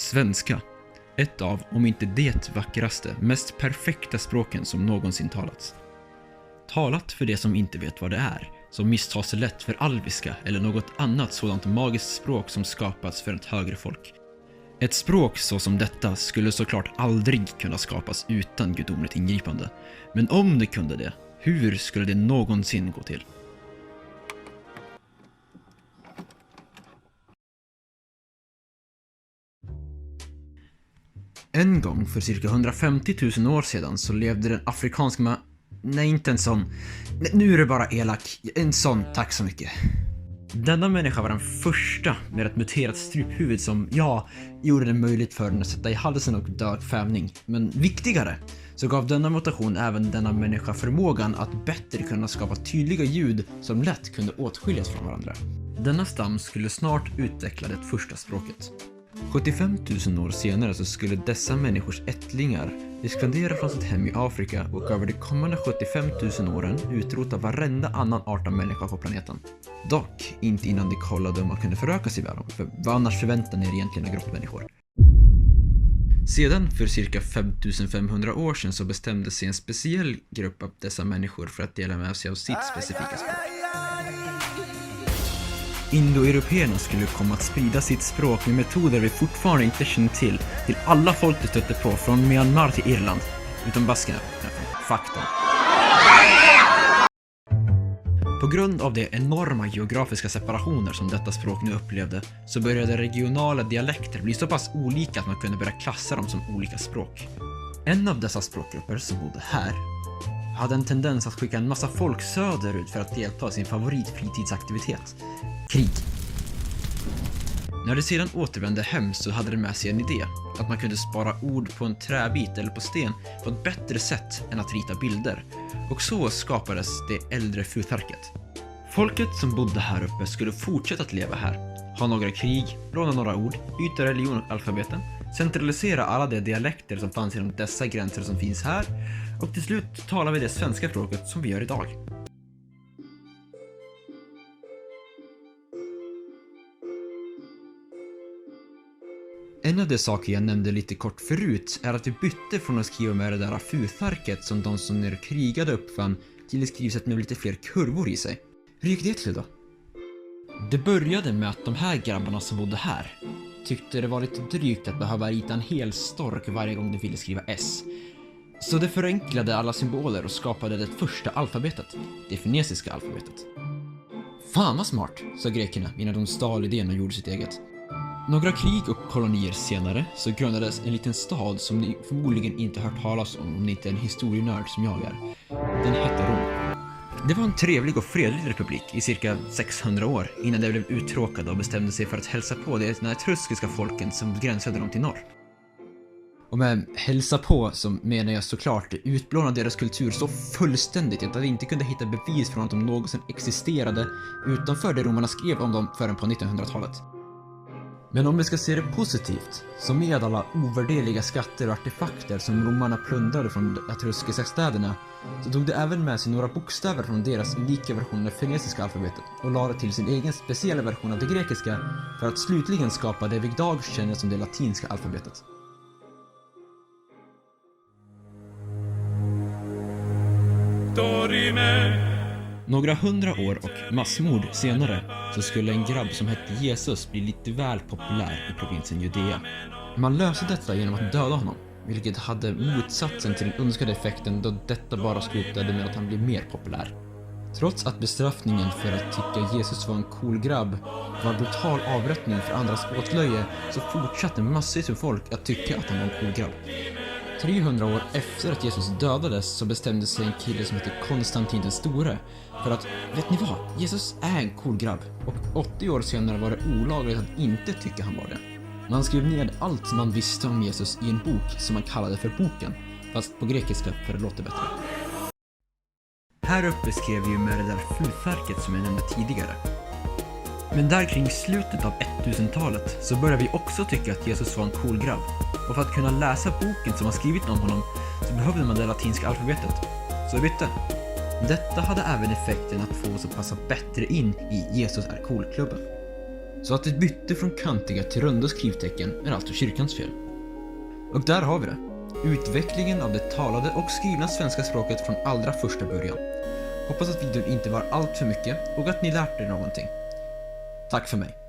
Svenska. Ett av, om inte det vackraste, mest perfekta språken som någonsin talats. Talat för det som inte vet vad det är, som misstar sig lätt för alviska eller något annat sådant magiskt språk som skapats för ett högre folk. Ett språk så som detta skulle såklart aldrig kunna skapas utan gudomligt ingripande. Men om det kunde det, hur skulle det någonsin gå till? En gång för cirka 150 000 år sedan så levde den afrikanska Nej, inte en sån. Nu är det bara elak. En sån, tack så mycket. Denna människa var den första med ett muterat struphuvud som, gjorde det möjligt för den att sätta i halsen och dö kvävning. Men viktigare så gav denna mutation även denna människa förmågan att bättre kunna skapa tydliga ljud som lätt kunde åtskiljas från varandra. Denna stam skulle snart utveckla det första språket. 75 000 år senare så skulle dessa människors ättlingar expandera från sitt hem i Afrika och över de kommande 75 000 åren utrota varenda annan art av människa på planeten. Dock inte innan de kollade om man kunde föröka sig med dem, för vad annars förväntar ni er egentligen av grottmänniskor? Sedan för cirka 5500 år sedan så bestämde sig en speciell grupp av dessa människor för att dela med sig av sitt specifika språk. Indoeuropeerna skulle komma att sprida sitt språk med metoder vi fortfarande inte känner till alla folk de stötte på från Myanmar till Irland, utom baskerna. Fakta. På grund av de enorma geografiska separationer som detta språk nu upplevde så började regionala dialekter bli så pass olika att man kunde börja klassa dem som olika språk. En av dessa språkgrupper som bodde här hade en tendens att skicka en massa folk söderut för att delta i sin favoritfritidsaktivitet, krig. När de sedan återvände hem så hade de med sig en idé, att man kunde spara ord på en träbit eller på sten på ett bättre sätt än att rita bilder. Och så skapades det äldre Futharket. Folket som bodde här uppe skulle fortsätta att leva här, ha några krig, låna några ord, byta religion och alfabeten, centralisera alla de dialekter som fanns inom dessa gränser som finns här och till slut talar vi det svenska språket som vi gör idag. En av de saker jag nämnde lite kort förut är att vi bytte från att skriva med det där Futharket som de som när krigade uppfann till ett skrivsätt med lite fler kurvor i sig. Hur gick det till då? Det började med att de här grabbarna som bodde här tyckte det var lite drygt att behöva rita en hel stork varje gång de ville skriva S. Så det förenklade alla symboler och skapade det första alfabetet, det finesiska alfabetet. Fan vad smart, sa grekerna innan de stal idén och gjorde sitt eget. Några krig och kolonier senare så grundades en liten stad som ni förmodligen inte hört talas om ni inte är en historienörd som jag är. Den hette Rom. Det var en trevlig och fredlig republik i cirka 600 år innan de blev uttråkade och bestämde sig för att hälsa på de etruskiska folken som gränsade dem till norr. Och med hälsa på så menar jag såklart utplåna deras kultur så fullständigt att de inte kunde hitta bevis från att de någonsin existerade utanför det romarna skrev om dem förrän på 1900-talet. Men om vi ska se det positivt, så med alla ovärdeliga skatter och artefakter som romarna plundrade från de etruskiska städerna, så tog det även med sig några bokstäver från deras unika version av finesiska alfabetet och lade till sin egen speciella version av det grekiska för att slutligen skapa det vi idag känner som det latinska alfabetet. Några 100 år och massmord senare så skulle en grabb som hette Jesus bli lite väl populär i provinsen Judea. Man löste detta genom att döda honom, vilket hade motsatsen till den önskade effekten då detta bara slutade med att han blev mer populär. Trots att bestraffningen för att tycka Jesus var en cool grabb var brutal avrättning för andras åtlöje så fortsatte massvis av folk att tycka att han var en cool grabb. 300 år efter att Jesus dödades så bestämde sig en kille som heter Konstantin den store för att, vet ni vad, Jesus är en cool grabb och 80 år senare var det olagligt att inte tycka han var det. Man skrev ner allt man visste om Jesus i en bok som man kallade för boken, fast på grekiska för det låter bättre. Här uppe skrev vi ju med det där Futharket som jag nämnde tidigare. Men där kring slutet av 1000-talet så började vi också tycka att Jesus var en cool grabb. Och för att kunna läsa boken som har skrivit om honom så behövde man det latinska alfabetet. Så vi bytte. Detta hade även effekten att få oss att passa bättre in i Jesus är cool-klubben. Så att det bytte från kantiga till runda skrivtecken är alltså kyrkans fel. Och där har vi det. Utvecklingen av det talade och skrivna svenska språket från allra första början. Hoppas att videon inte var allt för mycket och att ni lärt er någonting. Tack för mig.